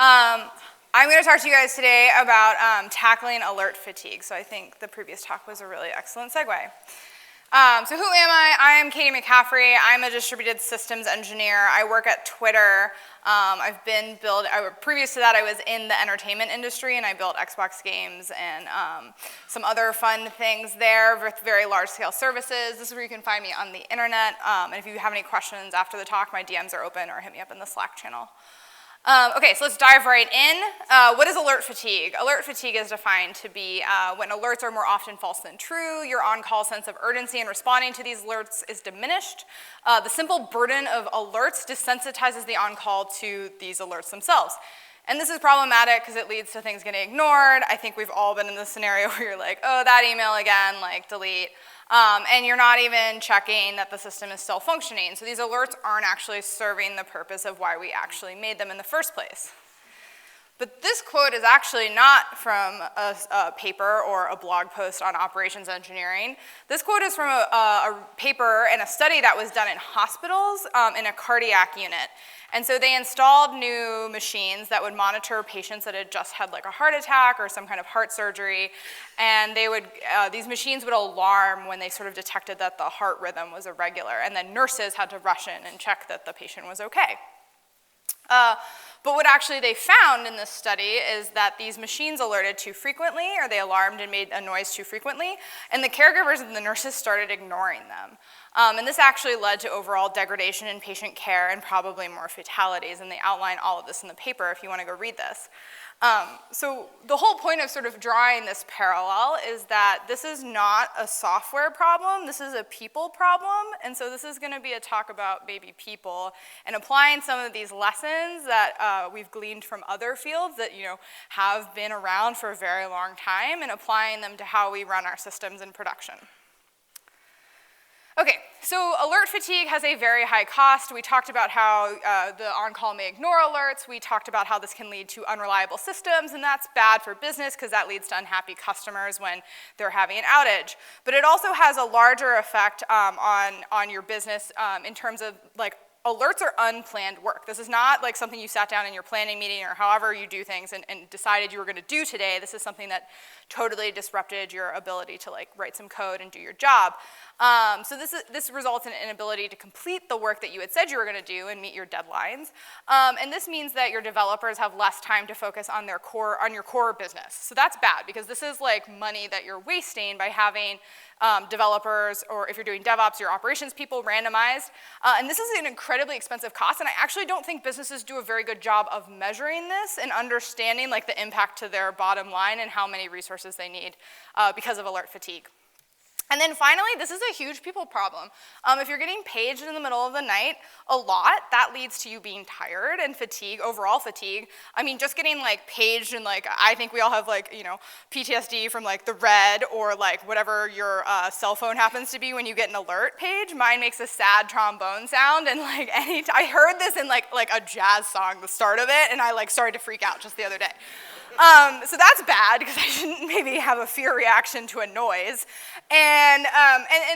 I'm going to talk to you guys today about tackling alert fatigue. So I think the previous talk was a really excellent segue. So who am I? I am Caitie McCaffrey. I'm a distributed systems engineer. I work at Twitter. Previous to that, I was in the entertainment industry, and I built Xbox games and some other fun things there with very large-scale services. This is where you can find me on the internet. And if you have any questions after the talk, my DMs are open, or hit me up in the Slack channel. Okay, so let's dive right in. What is alert fatigue? Alert fatigue is defined to be when alerts are more often false than true, your on-call sense of urgency in responding to these alerts is diminished. The simple burden of alerts desensitizes the on-call to these alerts themselves. And this is problematic because it leads to things getting ignored. I think we've all been in this scenario where you're like, oh, that email again, like delete. And you're not even checking that the system is still functioning. So these alerts aren't actually serving the purpose of why we actually made them in the first place. But this quote is actually not from a paper or a blog post on operations engineering. This quote is from a paper and a study that was done in hospitals in a cardiac unit. And so they installed new machines that would monitor patients that had just had like a heart attack or some kind of heart surgery. And these machines would alarm when they sort of detected that the heart rhythm was irregular. And then nurses had to rush in and check that the patient was okay. But what actually they found in this study is that these machines alerted too frequently, or they alarmed and made a noise too frequently, and the caregivers and the nurses started ignoring them. And this actually led to overall degradation in patient care and probably more fatalities, and they outline all of this in the paper if you want to go read this. So the whole point of sort of drawing this parallel is that this is not a software problem, this is a people problem, and so this is going to be a talk about maybe people and applying some of these lessons that we've gleaned from other fields that have been around for a very long time and applying them to how we run our systems in production. Okay, so alert fatigue has a very high cost. We talked about how the on-call may ignore alerts. We talked about how this can lead to unreliable systems, and that's bad for business because that leads to unhappy customers when they're having an outage. But it also has a larger effect on your business in terms of like alerts are unplanned work. This is not like something you sat down in your planning meeting or however you do things and decided you were going to do today. This is something that totally disrupted your ability to like write some code and do your job. So this results in an inability to complete the work that you had said you were going to do and meet your deadlines. And this means that your developers have less time to focus on your core business. So that's bad because this is like money that you're wasting by having developers, or if you're doing DevOps, your operations people randomized. And this is an incredibly expensive cost, and I actually don't think businesses do a very good job of measuring this and understanding like the impact to their bottom line and how many resources they need because of alert fatigue. And then finally, this is a huge people problem. If you're getting paged in the middle of the night a lot, that leads to you being tired and fatigue, overall fatigue. I mean, just getting like paged and like, I think we all have like, PTSD from like the red or like whatever your cell phone happens to be when you get an alert page. Mine makes a sad trombone sound, and like I heard this in like a jazz song, the start of it, and I like started to freak out just the other day. So that's bad because I didn't maybe have a fear reaction to a noise. And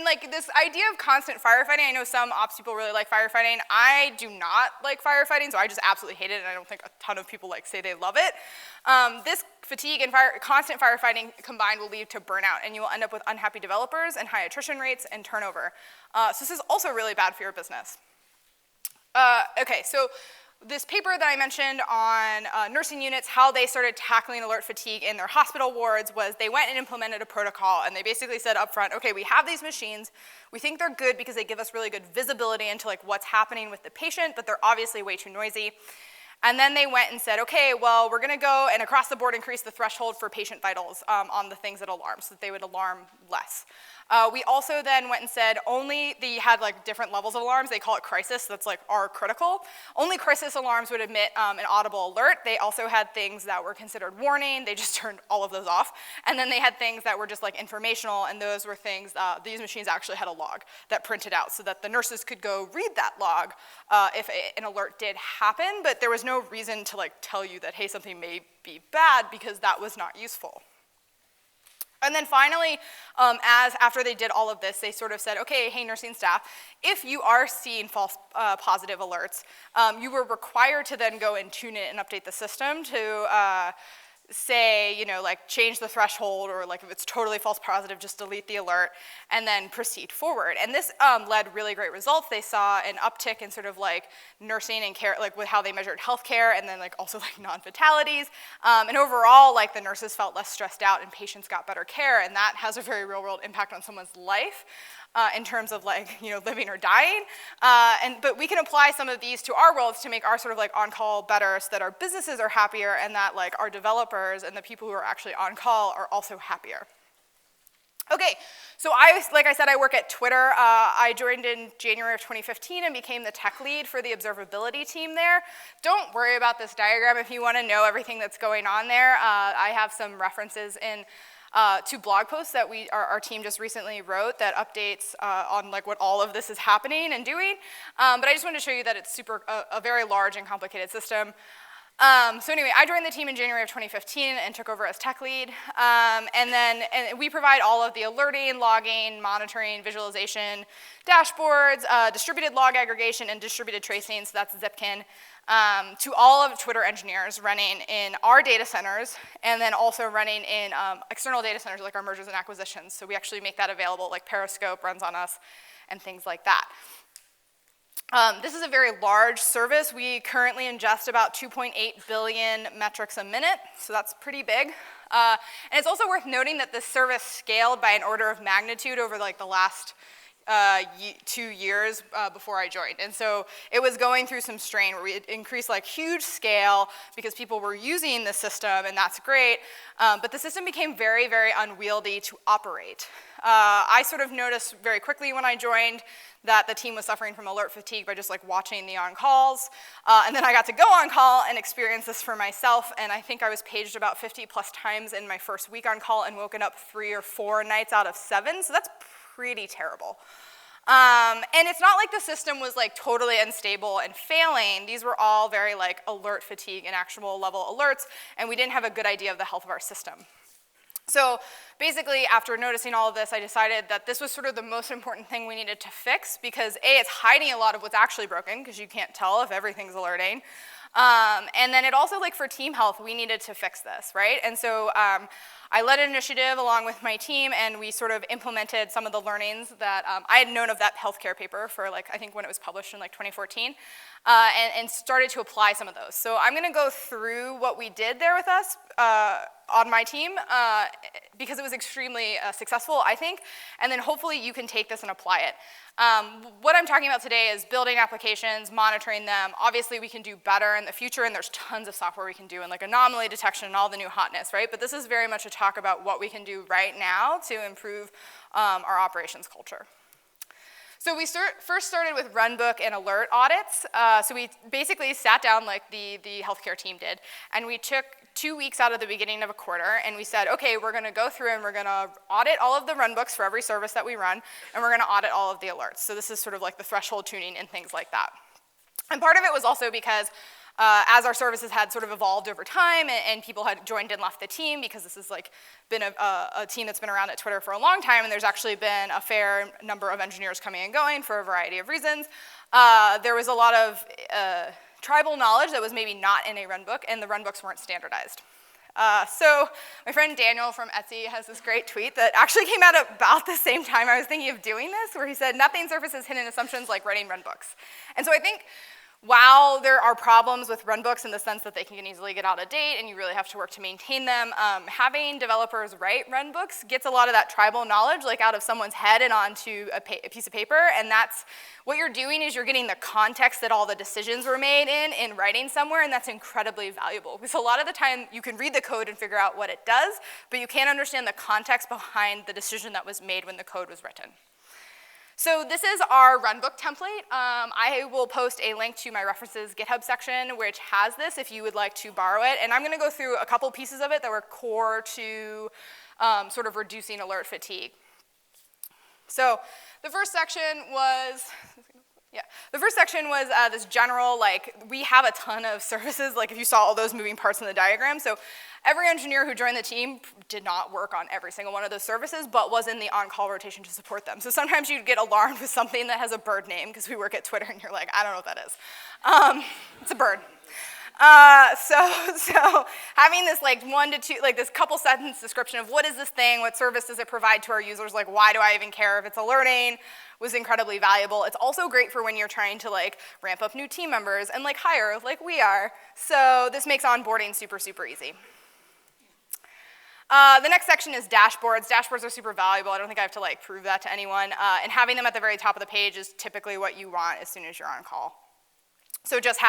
like this idea of constant firefighting, I know some ops people really like firefighting. I do not like firefighting, so I just absolutely hate it, and I don't think a ton of people like say they love it. This fatigue and constant firefighting combined will lead to burnout, and you will end up with unhappy developers and high attrition rates and turnover. So this is also really bad for your business. Okay, so this paper that I mentioned on nursing units, how they started tackling alert fatigue in their hospital wards was they went and implemented a protocol, and they basically said up front, okay, we have these machines, we think they're good because they give us really good visibility into like what's happening with the patient, but they're obviously way too noisy. And then they went and said, okay, well, we're gonna go and across the board increase the threshold for patient vitals on the things that alarm, so that they would alarm less. We also then went and said they had like different levels of alarms. They call it crisis, that's like our critical. Only crisis alarms would emit an audible alert. They also had things that were considered warning. They just turned all of those off. And then they had things that were just like informational, and those were things, these machines actually had a log that printed out so that the nurses could go read that log if an alert did happen, but there was no reason to like tell you that, hey, something may be bad because that was not useful. And then finally, after they did all of this, they sort of said, okay, hey, nursing staff, if you are seeing false positive alerts, you were required to then go and tune it and update the system to say, like change the threshold, or like if it's totally false positive, just delete the alert and then proceed forward. And this led really great results. They saw an uptick in sort of like nursing and care, like with how they measured healthcare, and then like also like non-fatalities. And overall, like the nurses felt less stressed out and patients got better care, and that has a very real world impact on someone's life. In terms of like, living or dying. But we can apply some of these to our worlds to make our sort of like on-call better, so that our businesses are happier, and that like our developers and the people who are actually on call are also happier. Okay, so like I said, I work at Twitter. I joined in January of 2015 and became the tech lead for the observability team there. Don't worry about this diagram if you want to know everything that's going on there. I have some references in to blog posts that our team just recently wrote that updates on like what all of this is happening and doing. But I just wanted to show you that it's a very large and complicated system. So anyway, I joined the team in January of 2015 and took over as tech lead. And we provide all of the alerting, logging, monitoring, visualization, dashboards, distributed log aggregation, and distributed tracing, so that's Zipkin, to all of Twitter engineers running in our data centers, and then also running in external data centers like our mergers and acquisitions. So we actually make that available, like Periscope runs on us and things like that. This is a very large service. We currently ingest about 2.8 billion metrics a minute, so that's pretty big. And it's also worth noting that this service scaled by an order of magnitude over like the last 2 years before I joined. And so it was going through some strain where we increased like huge scale because people were using the system, and that's great. But the system became very, very unwieldy to operate. I sort of noticed very quickly when I joined that the team was suffering from alert fatigue by just like watching the on-calls. And then I got to go on call and experience this for myself, and I think I was paged about 50 plus times in my first week on call and woken up 3 or 4 nights out of 7, so that's pretty terrible. And it's not like the system was like totally unstable and failing. These were all very like alert fatigue and actual level alerts, and we didn't have a good idea of the health of our system. So basically, after noticing all of this, I decided that this was sort of the most important thing we needed to fix, because A, it's hiding a lot of what's actually broken, because you can't tell if everything's alerting. And then it also, like for team health, we needed to fix this, right? And so I led an initiative along with my team, and we sort of implemented some of the learnings that I had known of that healthcare paper for like, I think when it was published in like 2014, and started to apply some of those. So I'm gonna go through what we did there with us on my team, because it was extremely successful, I think, and then hopefully you can take this and apply it. What I'm talking about today is building applications, monitoring them. Obviously, we can do better in the future, and there's tons of software we can do, and like anomaly detection and all the new hotness, right? But this is very much a talk about what we can do right now to improve our operations culture. So we first started with runbook and alert audits. So we basically sat down like the healthcare team did, and we took 2 weeks out of the beginning of a quarter, and we said, okay, we're gonna go through and we're gonna audit all of the runbooks for every service that we run, and we're gonna audit all of the alerts. So this is sort of like the threshold tuning and things like that. And part of it was also because as our services had sort of evolved over time, and people had joined and left the team, because this has like been a team that's been around at Twitter for a long time, and there's actually been a fair number of engineers coming and going for a variety of reasons. There was a lot of tribal knowledge that was maybe not in a runbook, and the runbooks weren't standardized. So my friend Daniel from Etsy has this great tweet that actually came out about the same time I was thinking of doing this, where he said, nothing surfaces hidden assumptions like writing runbooks. And so I think while there are problems with runbooks in the sense that they can easily get out of date and you really have to work to maintain them, having developers write runbooks gets a lot of that tribal knowledge like out of someone's head and onto a piece of paper, and that's what you're doing is you're getting the context that all the decisions were made in writing somewhere, and that's incredibly valuable, because a lot of the time you can read the code and figure out what it does, but you can't understand the context behind the decision that was made when the code was written. So this is our runbook template. I will post a link to my references GitHub section, which has this if you would like to borrow it. And I'm going to go through a couple pieces of it that were core to sort of reducing alert fatigue. So the first section was, Yeah, the first section was this general, like, we have a ton of services, like if you saw all those moving parts in the diagram. So every engineer who joined the team did not work on every single one of those services, but was in the on-call rotation to support them. So sometimes you'd get alarmed with something that has a bird name, because we work at Twitter, and you're like, I don't know what that is. It's a bird. So having this like 1 to 2, like this couple sentence description of what is this thing, what service does it provide to our users, like why do I even care if it's alerting, was incredibly valuable. It's also great for when you're trying to like ramp up new team members and like hire like we are. So this makes onboarding super, super easy. The next section is dashboards. Dashboards are super valuable. I don't think I have to like prove that to anyone. And having them at the very top of the page is typically what you want as soon as you're on call. So just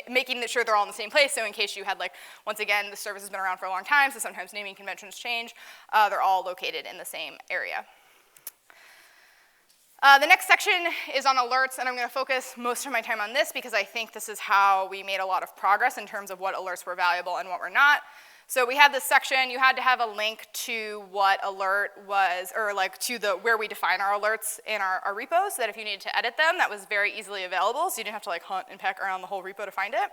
making sure they're all in the same place, so in case you had like, once again, the service has been around for a long time, so sometimes naming conventions change, they're all located in the same area. The next section is on alerts, and I'm gonna focus most of my time on this because I think this is how we made a lot of progress in terms of what alerts were valuable and what were not. So we had this section, you had to have a link to what alert was, or like to where we define our alerts in our repos, so that if you needed to edit them, that was very easily available, so you didn't have to like hunt and peck around the whole repo to find it.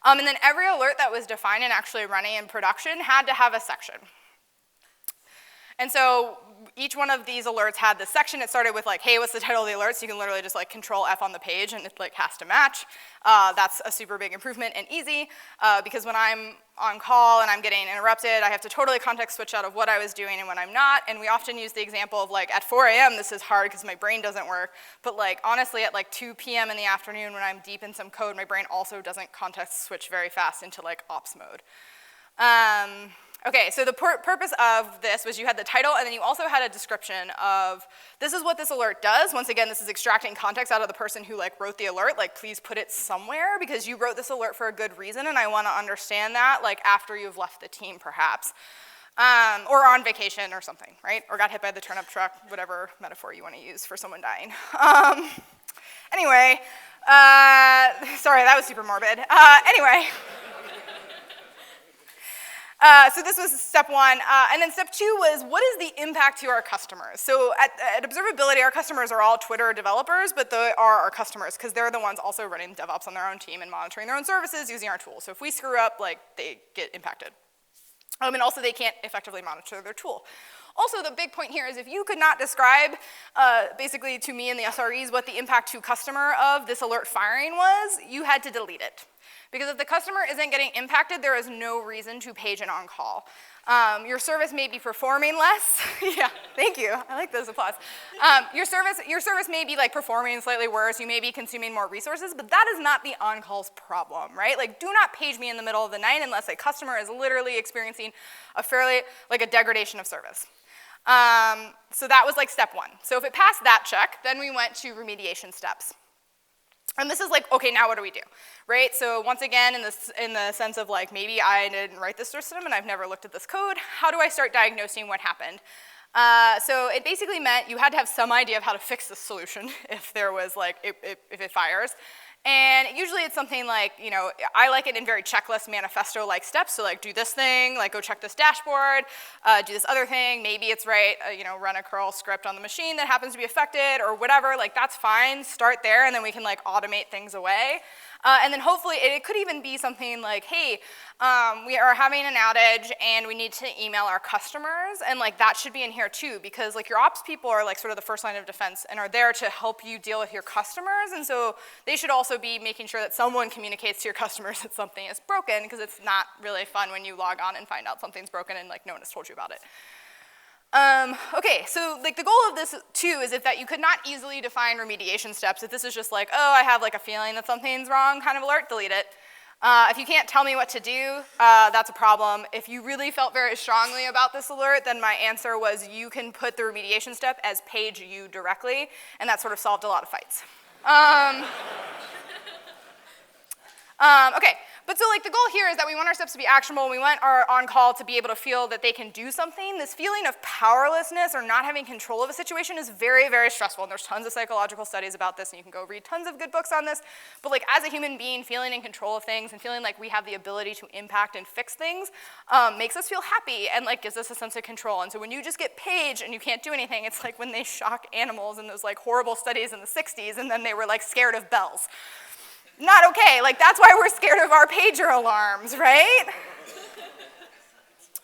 And then every alert that was defined and actually running in production had to have a section. And so each one of these alerts had this section. It started with like, hey, what's the title of the alert? So you can literally just like Control F on the page and it like has to match. That's a super big improvement and easy because when I'm on call and I'm getting interrupted, I have to totally context switch out of what I was doing and when I'm not. And we often use the example of like at 4 a.m. this is hard because my brain doesn't work. But like honestly at like 2 p.m. in the afternoon when I'm deep in some code, my brain also doesn't context switch very fast into like ops mode. Okay, so the purpose of this was you had the title, and then you also had a description of this is what this alert does. Once again, this is extracting context out of the person who like wrote the alert. Like, please put it somewhere because you wrote this alert for a good reason, and I want to understand that like after you've left the team, perhaps, or on vacation or something, right? Or got hit by the turnip truck, whatever metaphor you want to use for someone dying. Anyway, sorry, that was super morbid. Anyway. So this was step 1. And then step 2 was, what is the impact to our customers? So at observability, our customers are all Twitter developers, but they are our customers because they're the ones also running DevOps on their own team and monitoring their own services using our tools. So if we screw up, like, they get impacted. And also they can't effectively monitor their tool. Also, the big point here is if you could not describe basically to me and the SREs what the impact to customer of this alert firing was, you had to delete it. Because if the customer isn't getting impacted, there is no reason to page an on-call. Your service may be performing less. Yeah, thank you. I like those applause. Your service may be like performing slightly worse. You may be consuming more resources, but that is not the on-call's problem, right? Like, do not page me in the middle of the night unless a customer is literally experiencing a fairly, like a degradation of service. So that was like step 1. So if it passed that check, then we went to remediation steps. And this is like, okay, now what do we do, right? So once again, in the sense of like, maybe I didn't write this system and I've never looked at this code, how do I start diagnosing what happened? So it basically meant you had to have some idea of how to fix the solution if there was like, if it fires. And usually it's something like, you know, I like it in very checklist manifesto-like steps. So like, do this thing, like go check this dashboard, do this other thing. Maybe it's right, you know, run a curl script on the machine that happens to be affected or whatever. Like that's fine. Start there, and then we can like automate things away. And then hopefully it could even be something like, hey, we are having an outage and we need to email our customers, and like that should be in here too, because like your ops people are like sort of the first line of defense and are there to help you deal with your customers, and so they should also be making sure that someone communicates to your customers that something is broken, because it's not really fun when you log on and find out something's broken and like no one has told you about it. Okay, so like the goal of this too is that you could not easily define remediation steps. If this is just like, oh, I have like a feeling that something's wrong kind of alert, delete it. If you can't tell me what to do, that's a problem. If you really felt very strongly about this alert, then my answer was you can put the remediation step as page you directly, and that sort of solved a lot of fights. Okay, But so like the goal here is that we want our steps to be actionable, and we want our on-call to be able to feel that they can do something. This feeling of powerlessness or not having control of a situation is very, very stressful, and there's tons of psychological studies about this, and you can go read tons of good books on this. But like as a human being, feeling in control of things and feeling like we have the ability to impact and fix things makes us feel happy and like gives us a sense of control. And so when you just get paged and you can't do anything, it's like when they shock animals in those like horrible studies in the 60s, and then they were like scared of bells. Not okay, like that's why we're scared of our pager alarms, right?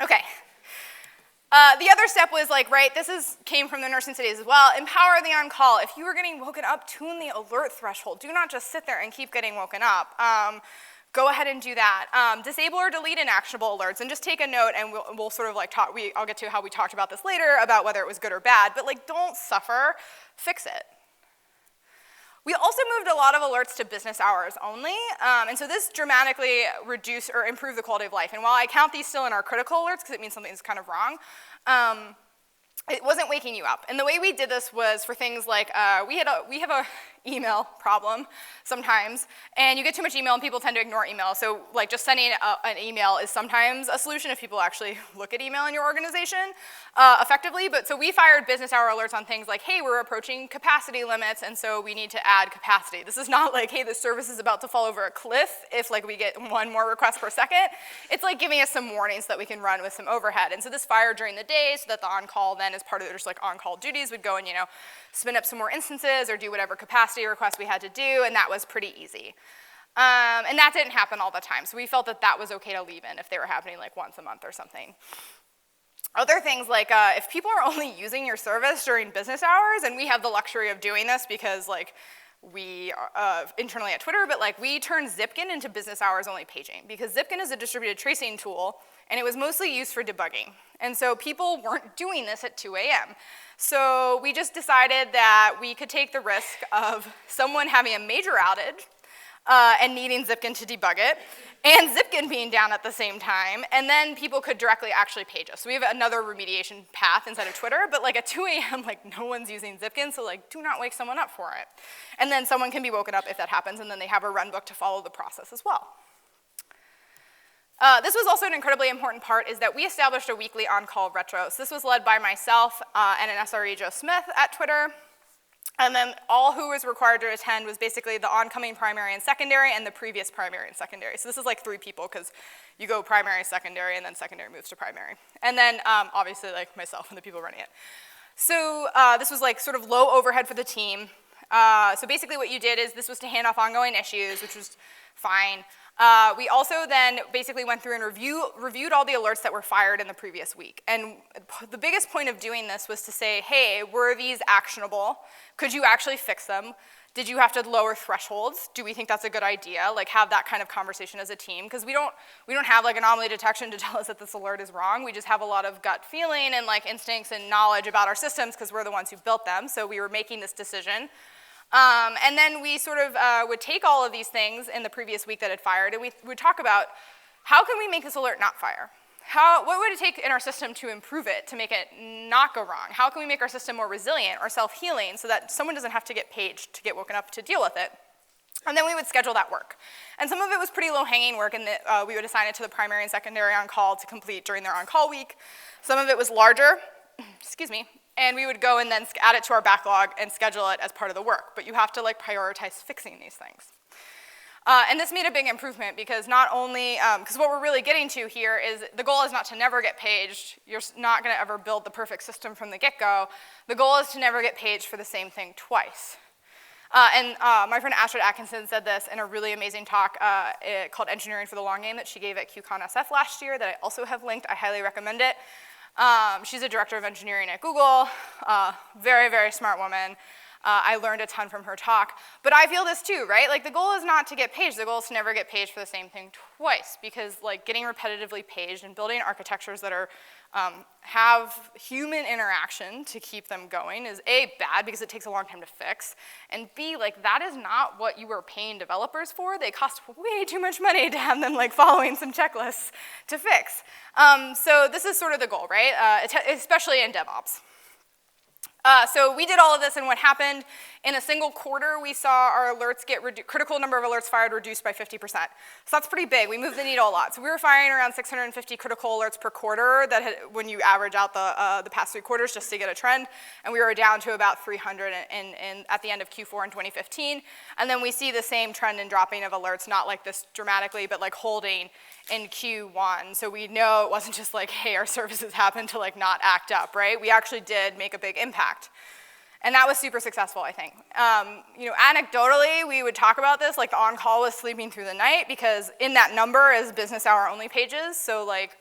Okay. The other step was like, right, came from the nursing studies as well, empower the on-call. If you are getting woken up, tune the alert threshold. Do not just sit there and keep getting woken up. Go ahead and do that. Disable or delete inactionable alerts, and just take a note, and we'll sort of like talk, I'll get to how we talked about this later about whether it was good or bad, but like don't suffer, fix it. We also moved a lot of alerts to business hours only, and so this dramatically reduced or improved the quality of life. And while I count these still in our critical alerts because it means something's kind of wrong, it wasn't waking you up. And the way we did this was for things like, we have a email problem sometimes, and you get too much email and people tend to ignore email. So like just sending an email is sometimes a solution if people actually look at email in your organization effectively. But so we fired business hour alerts on things like, hey, we're approaching capacity limits, and so we need to add capacity. This is not like, hey, the service is about to fall over a cliff if like we get one more request per second. It's like giving us some warnings so that we can run with some overhead. And so this fired during the day so that the on-call then as part of just like on-call duties would go and, spin up some more instances or do whatever capacity requests we had to do, and that was pretty easy. And that didn't happen all the time, so we felt that that was okay to leave in if they were happening like once a month or something. Other things like if people are only using your service during business hours, and we have the luxury of doing this because like we internally at Twitter, but like we turned Zipkin into business hours only paging because Zipkin is a distributed tracing tool, and it was mostly used for debugging. And so people weren't doing this at 2 a.m. So we just decided that we could take the risk of someone having a major outage and needing Zipkin to debug it, and Zipkin being down at the same time, and then people could directly actually page us. So we have another remediation path inside of Twitter, but like at 2 a.m., like no one's using Zipkin, so like do not wake someone up for it. And then someone can be woken up if that happens, and then they have a run book to follow the process as well. This was also an incredibly important part, is that we established a weekly on-call retro. So this was led by myself and an SRE, Joe Smith, at Twitter. And then all who was required to attend was basically the oncoming primary and secondary and the previous primary and secondary. So this is like 3 people because you go primary, secondary, and then secondary moves to primary. And then obviously like myself and the people running it. So this was like sort of low overhead for the team. So basically what you did is this was to hand off ongoing issues, which was fine. We also then basically went through and reviewed all the alerts that were fired in the previous week. And the biggest point of doing this was to say, hey, were these actionable? Could you actually fix them? Did you have to lower thresholds? Do we think that's a good idea? Like have that kind of conversation as a team, because we don't have like anomaly detection to tell us that this alert is wrong. We just have a lot of gut feeling and like instincts and knowledge about our systems because we're the ones who built them. So we were making this decision. And then we sort of would take all of these things in the previous week that had fired, and we would talk about how can we make this alert not fire? What would it take in our system to improve it, to make it not go wrong? How can we make our system more resilient or self-healing so that someone doesn't have to get paged to get woken up to deal with it? And then we would schedule that work. And some of it was pretty low-hanging work, and we would assign it to the primary and secondary on-call to complete during their on-call week. Some of it was larger, excuse me, and we would go and then add it to our backlog and schedule it as part of the work. But you have to like prioritize fixing these things. And this made a big improvement because not only, because what we're really getting to here is the goal is not to never get paged. You're not going to ever build the perfect system from the get-go. The goal is to never get paged for the same thing twice. And my friend Astrid Atkinson said this in a really amazing talk called Engineering for the Long Game that she gave at QCon SF last year that I also have linked. I highly recommend it. She's a director of engineering at Google, very, very smart woman. I learned a ton from her talk. But I feel this too, right? Like the goal is not to get paged. The goal is to never get paged for the same thing twice, because like getting repetitively paged and building architectures that are have human interaction to keep them going is A, bad because it takes a long time to fix, and B, like that is not what you were paying developers for. They cost way too much money to have them like following some checklists to fix. So this is sort of the goal, right? Especially in DevOps. So we did all of this, and what happened In a single quarter, we saw our alerts critical number of alerts fired reduced by 50%. So that's pretty big. We moved the needle a lot. So we were firing around 650 critical alerts per quarter when you average out the past 3 quarters just to get a trend. And we were down to about 300 at the end of Q4 in 2015. And then we see the same trend in dropping of alerts, not like this dramatically, but like holding in Q1. So we know it wasn't just like, hey, our services happened to like not act up, right? We actually did make a big impact. And that was super successful, I think. Anecdotally, we would talk about this, like the on-call was sleeping through the night because in that number is business hour only pages. So like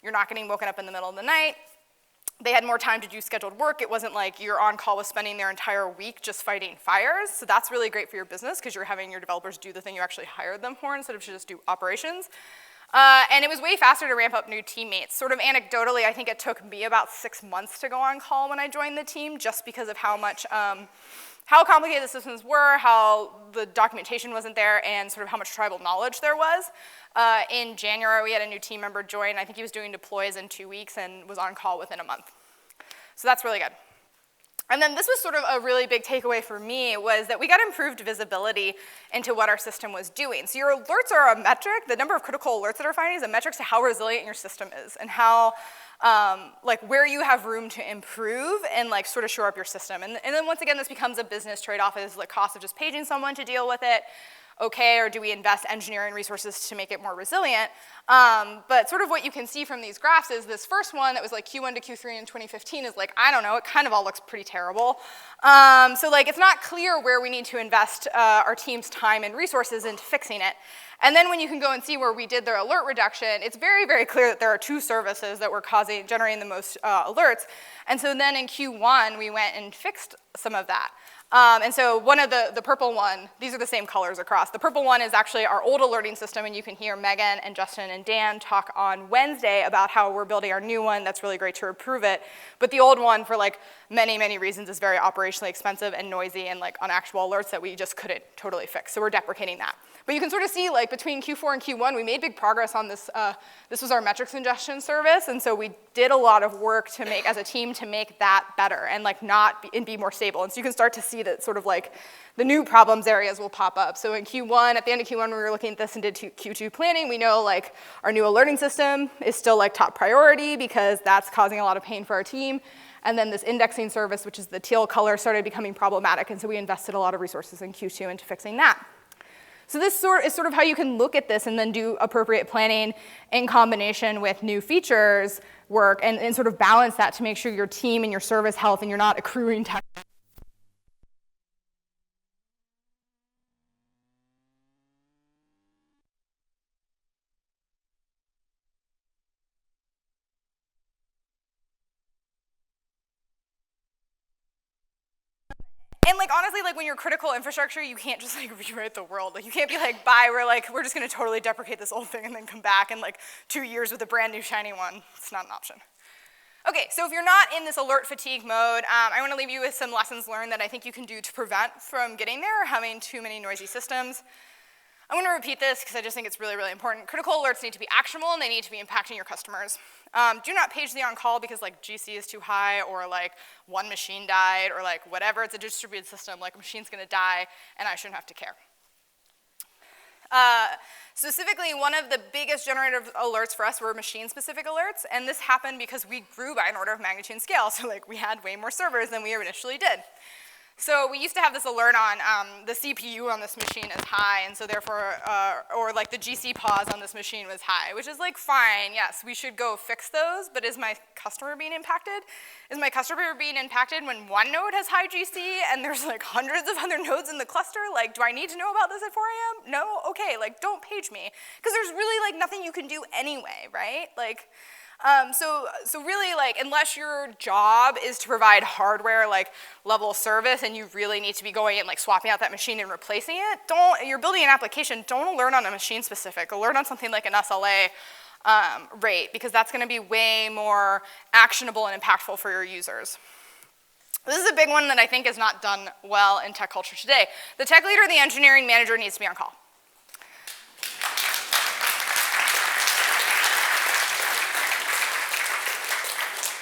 you're not getting woken up in the middle of the night. They had more time to do scheduled work. It wasn't like your on-call was spending their entire week just fighting fires. So that's really great for your business because you're having your developers do the thing you actually hired them for instead of just do operations. And it was way faster to ramp up new teammates. Sort of anecdotally, I think it took me about 6 months to go on call when I joined the team just because of how complicated the systems were, how the documentation wasn't there, and sort of how much tribal knowledge there was. In January, we had a new team member join. I think he was doing deploys in 2 weeks and was on call within a month. So that's really good. And then this was sort of a really big takeaway for me was that we got improved visibility into what our system was doing. So your alerts are a metric. The number of critical alerts that are finding is a metric to how resilient your system is and how, like where you have room to improve and like sort of shore up your system. And then once again, this becomes a business trade-off is the cost of just paging someone to deal with it. Okay, or do we invest engineering resources to make it more resilient? But sort of what you can see from these graphs is this first one that was like Q1 to Q3 in 2015 is like, I don't know, it kind of all looks pretty terrible. So like it's not clear where we need to invest our team's time and resources into fixing it. And then when you can go and see where we did their alert reduction, it's very, very clear that there are 2 services that were generating the most alerts. And so then in Q1, we went and fixed some of that. And so one of the purple one, these are the same colors across. The purple one is actually our old alerting system, and you can hear Megan and Justin and Dan talk on Wednesday about how we're building our new one. That's really great to improve it. But the old one, for like many, many reasons, is very operationally expensive and noisy and like on actual alerts that we just couldn't totally fix. So we're deprecating that. But you can sort of see like between Q4 and Q1, we made big progress on this. This was our metrics ingestion service, and so we did a lot of work to make, as a team, to make that better and like be more stable. And so you can start to see that sort of like the new problems areas will pop up. So in Q1, at the end of Q1, we were looking at this and did Q2 planning. We know like our new alerting system is still like top priority because that's causing a lot of pain for our team. And then this indexing service, which is the teal color, started becoming problematic. And so we invested a lot of resources in Q2 into fixing that. So this is sort of how you can look at this and then do appropriate planning in combination with new features work and sort of balance that to make sure your team and your service health and you're not accruing tech. And like honestly, like when you're critical infrastructure, you can't just like rewrite the world. Like you can't be like, bye, we're just gonna totally deprecate this old thing and then come back in like 2 years with a brand new shiny one. It's not an option. Okay, so if you're not in this alert fatigue mode, I wanna leave you with some lessons learned that I think you can do to prevent from getting there or having too many noisy systems. I'm gonna repeat this because I just think it's really, really important. Critical alerts need to be actionable and they need to be impacting your customers. Do not page the on-call because like GC is too high or like one machine died or like whatever. It's a distributed system, like a machine's gonna die and I shouldn't have to care. Specifically, one of the biggest generative alerts for us were machine-specific alerts, and this happened because we grew by an order of magnitude in scale, so like we had way more servers than we initially did. So we used to have this alert on the CPU on this machine is high, and so therefore, or like the GC pause on this machine was high, which is like fine, yes, we should go fix those, but is my customer being impacted? Is my customer being impacted when one node has high GC and there's like hundreds of other nodes in the cluster? Like, do I need to know about this at 4 a.m.? No? Okay, like don't page me. Because there's really like nothing you can do anyway, right? Like, so really, like, unless your job is to provide hardware, like, level service, and you really need to be going and, like, swapping out that machine and replacing it, you're building an application, don't alert on a machine-specific. Alert on something like an SLA rate, because that's going to be way more actionable and impactful for your users. This is a big one that I think is not done well in tech culture today. The tech leader or the engineering manager needs to be on call.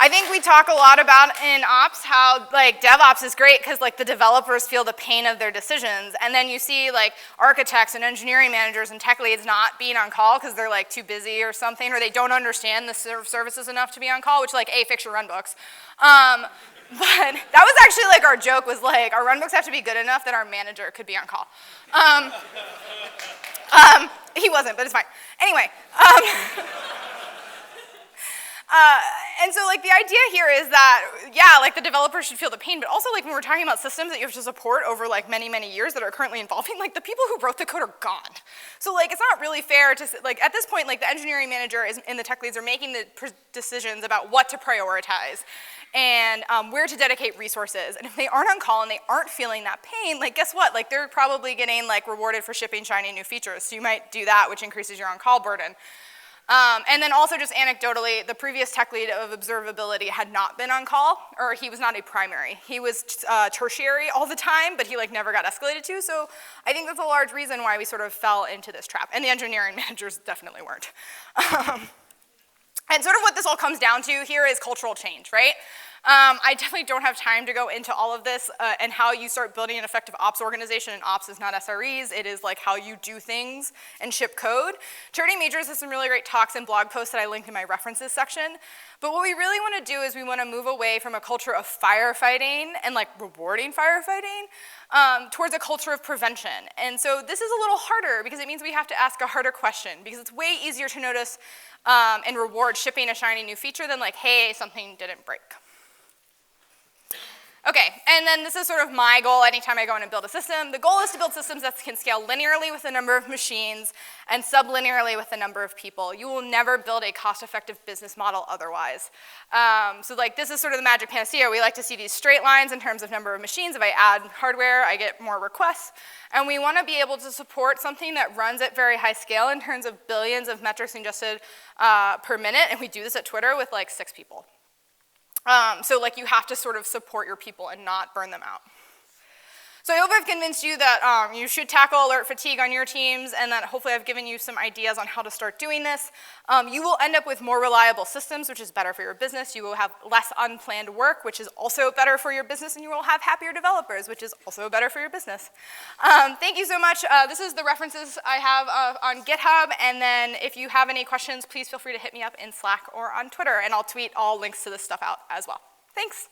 I think we talk a lot about in ops how like DevOps is great because like the developers feel the pain of their decisions, and then you see like architects and engineering managers and tech leads not being on call because they're like too busy or something, or they don't understand the services enough to be on call, which like, fix your runbooks. But that was actually like our joke was like our runbooks have to be good enough that our manager could be on call. He wasn't, but it's fine. Anyway. And so like the idea here is that, yeah, like the developer should feel the pain, but also like when we're talking about systems that you have to support over like many, many years that are currently evolving, like the people who wrote the code are gone. So like it's not really fair to, like at this point, like the engineering manager and the tech leads are making the decisions about what to prioritize and where to dedicate resources. And if they aren't on call and they aren't feeling that pain, like guess what? Like they're probably getting like rewarded for shipping shiny new features. So you might do that, which increases your on-call burden. And then also just anecdotally, the previous tech lead of observability had not been on call, or he was not a primary. He was tertiary all the time, but he like never got escalated to. So I think that's a large reason why we sort of fell into this trap. And the engineering managers definitely weren't. And sort of what this all comes down to here is cultural change, right? I definitely don't have time to go into all of this and how you start building an effective ops organization, and ops is not SREs, it is like how you do things and ship code. Charity Majors has some really great talks and blog posts that I linked in my references section, but what we really want to do is we want to move away from a culture of firefighting and like rewarding firefighting towards a culture of prevention. And so this is a little harder because it means we have to ask a harder question, because it's way easier to notice and reward shipping a shiny new feature than like, hey, something didn't break. Okay, and then this is sort of my goal anytime I go in and build a system. The goal is to build systems that can scale linearly with the number of machines and sublinearly with the number of people. You will never build a cost-effective business model otherwise. So like this is sort of the magic panacea. We like to see these straight lines in terms of number of machines. If I add hardware, I get more requests. And we want to be able to support something that runs at very high scale in terms of billions of metrics ingested per minute. And we do this at Twitter with like 6 people. So like you have to sort of support your people and not burn them out. So I hope I've convinced you that you should tackle alert fatigue on your teams, and that hopefully I've given you some ideas on how to start doing this. You will end up with more reliable systems, which is better for your business. You will have less unplanned work, which is also better for your business, and you will have happier developers, which is also better for your business. Thank you so much. This is the references I have on GitHub, and then if you have any questions, please feel free to hit me up in Slack or on Twitter, and I'll tweet all links to this stuff out as well. Thanks.